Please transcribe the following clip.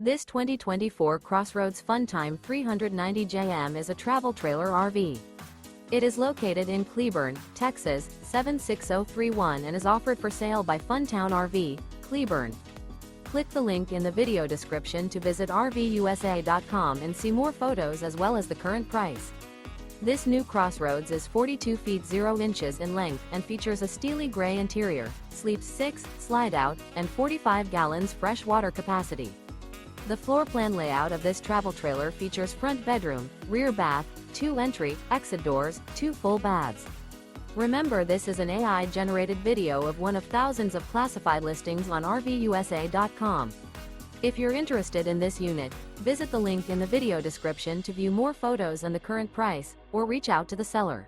This 2024 CrossRoads Fun Time 390JM is a travel trailer RV. It is located in Cleburne, Texas, 76031 and is offered for sale by Funtown RV, Cleburne. Click the link in the video description to visit RVUSA.com and see more photos as well as the current price. This new CrossRoads is 42 feet 0 inches in length and features a steely gray interior, sleeps 6, slide-out, and 45 gallons fresh water capacity. The floor plan layout of this travel trailer features front bedroom, rear bath, 2 entry, exit doors, 2 full baths. Remember, this is an AI-generated video of one of thousands of classified listings on RVUSA.com. If you're interested in this unit, visit the link in the video description to view more photos and the current price, or reach out to the seller.